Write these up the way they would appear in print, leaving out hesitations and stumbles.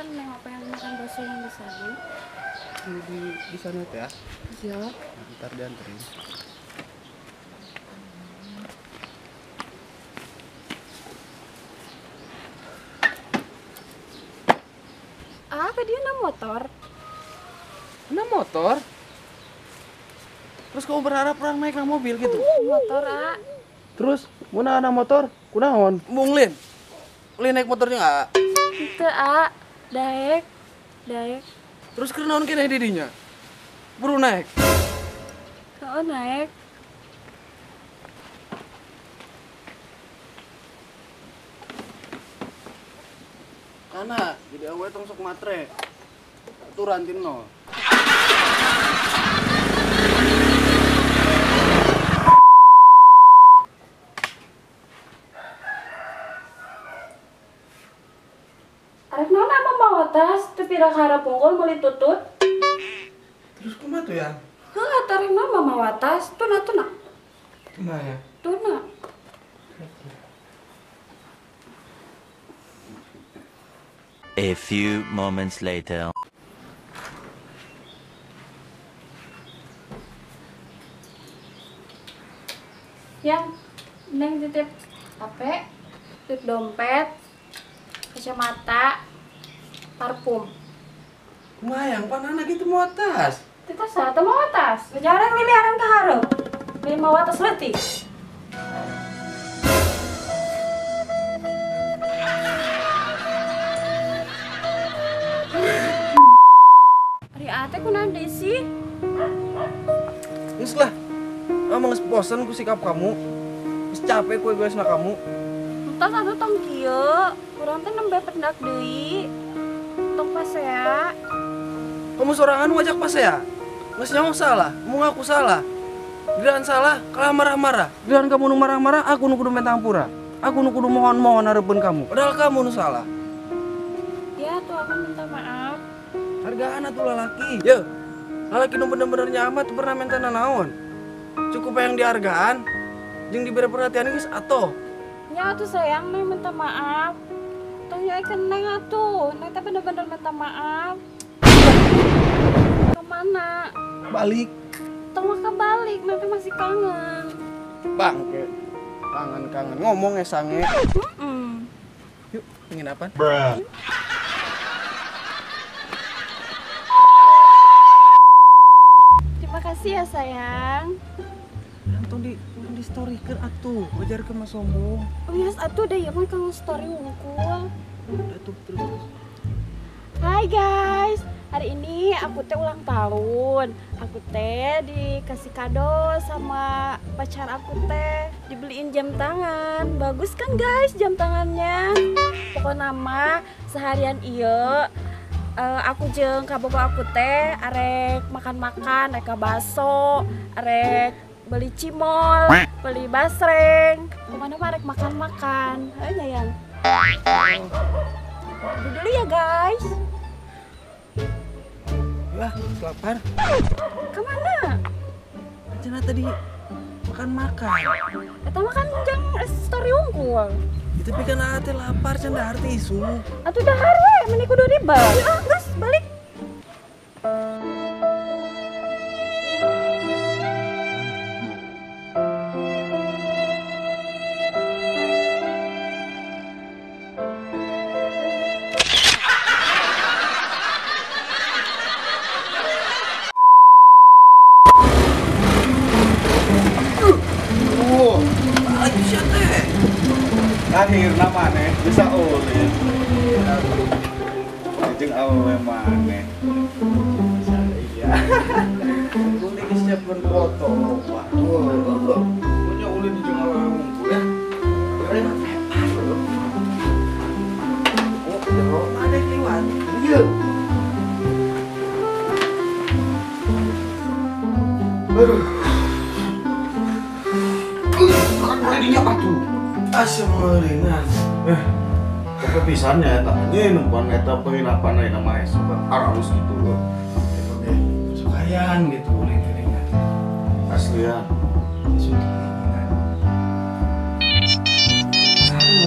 kan Neng pengen makan bakso yang di sana. Di sana teh ya. Siap. Ntar dianterin. Apa dia naik motor? Nah motor. Terus kamu berharap orang naik na mobil gitu? Motor, Terus mau na motor? Kunaon? Munglin. Ulin naik motornya nggak? Itu, Daek. Terus kenaon kena didinya? Buru naik. Kau naik. Karena jadi awe tong sok matre. Aturan tim no. Arek naon ama mau atas, teu pira harap pungkul meuli tutut. Terus kumaha tuh ya? Heuh, arek naon mau atas, tuna. Kumaha ya? Tuna. A few moments later. Yang Neng titip HP, titip dompet, kacamata, parfum. Kumaha yang panana gitu mau atas? Kita satu mau atas. Jarang milih arang ke hareup. Milih mau atas leutik. Ari ate kunaon deui sih? Geus lah. Amang geus bosen ku sikap kamu. Geus capek ku egoisna kamu. Entos atuh tong kieu. Urang teh nembe pendak deui. Tong pasea. Kamu sorangan ngajak pas ya? Geus nyaho salah, mau ngaku salah. Giliran salah, kalah marah-marah. Giliran kamu nu marah-marah, aku nu kudu minta ampura. Aku nu kudu mohon-mohon hareupeun kamu. Padahal kamu nu salah. Ya tuh aku minta maaf. Hargaan atuh lalaki. Ye. Lalaki nu bener-bener nyaman teu pernah minta nanaon. Cukup yang dihargaan, jeung diberi perhatian geus atoh. Ya atuh sayang Neng minta maaf. Tong nyaikeun Neng atuh. Neng teh bener-bener minta maaf. Kemana? Balik. Tong mah kebalik, Neng teh masih kangen. Bangke. Kangen-kangen ngomong ya sange. Yuk, ingin apa? Terima kasih ya sayang. Tong di story ke atuh, wajar ke mas sombong. Oh yes, atuh deh ya mah kang story wungkul. Udah tuh terus. Hai guys, hari ini aku teh ulang tahun. Aku teh dikasih kado sama pacar aku teh, dibeliin jam tangan. Bagus kan guys jam tangannya? Pokoknya nama seharian iya. Aku jeung kabogo aku teh arek makan-makan, arek baso, arek beli cimol, beli basreng. Pokoknya mah arek makan-makan. Heuh nyayang. Dulu ya guys. Lah, lapar. Kemana? Cenah tadi makan-makan. Eta mah kan jang story unggul. Itu tapi kan ate lapar cenah arti isu. Atuh dahar we, meni kudu ribet. Geus balik. Lagi siapa? Akhirna maneh bisa ulin. Jeung awewe maneh. Iya. Kudu geus siapkeun foto loba. Punya ulin jeung awewe unggul ya. Oh, ada lewat. Iya. Aduh. Kan tadinya atuh. Asam meureungan. Tapi pisannya eta nyeun eta penginapan ayeuna mah aralus gitu loh. Sukayan gitu ulin keringat. Aslian.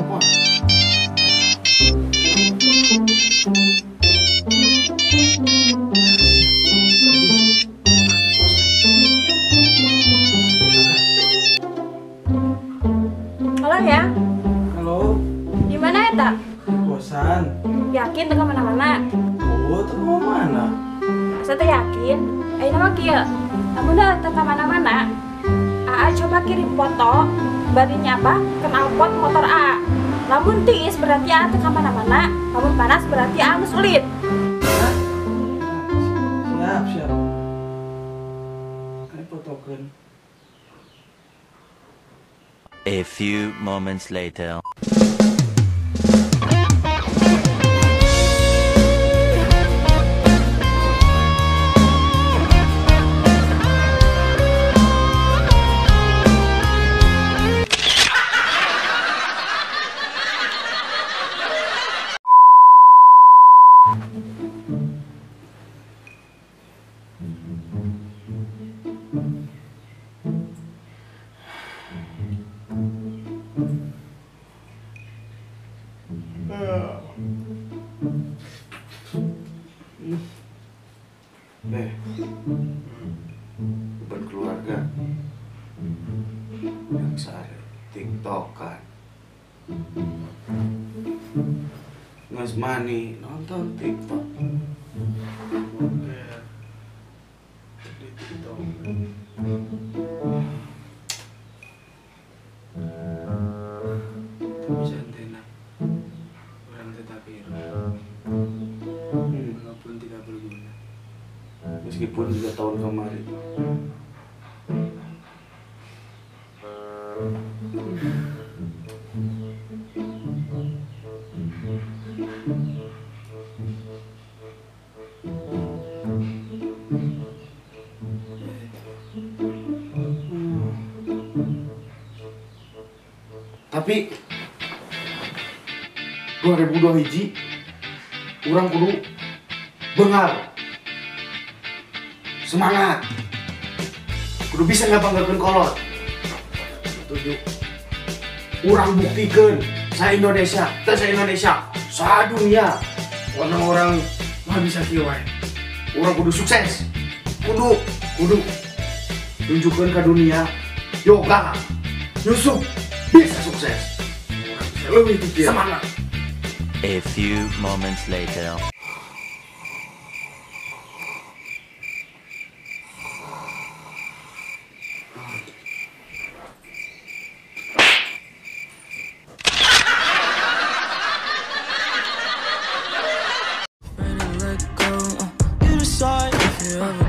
Apa? Yakin teu mana-mana? Oh, teu mana? Asa teh yakin? Ayeuna mah kieu. Lamun teu ka mana-mana, Aa coba kirim foto barinya apa? Knalpot motor Aa. Lamun tiis berarti Aa teu ka mana-mana, lamun panas berarti Aa geus ulit. Hah? Siap. Ayo fotokeun. A few moments later. Beban keluarga yang sehari tiktokan ngas mani nonton tiktok Di TikTok. Bisa antena. Orang tetap hero. Walaupun tidak berguna. meskipun 3 tahun kemarin. Tapi 2021 orang kudu bengar semangat kudu bisa ngabanggakeun kolot. Setuju. Urang buktikeun sa Indonesia, teu sa Indonesia, sa dunia. Orang-orang mah bisa kieu wae. Urang kudu sukses. Kudu tunjukkeun ka dunia yoga Yusuf bisa sukses. Urang bisa leuwih ti kieu. Semangat. A few moments later. Ready to let go. You decide if you ever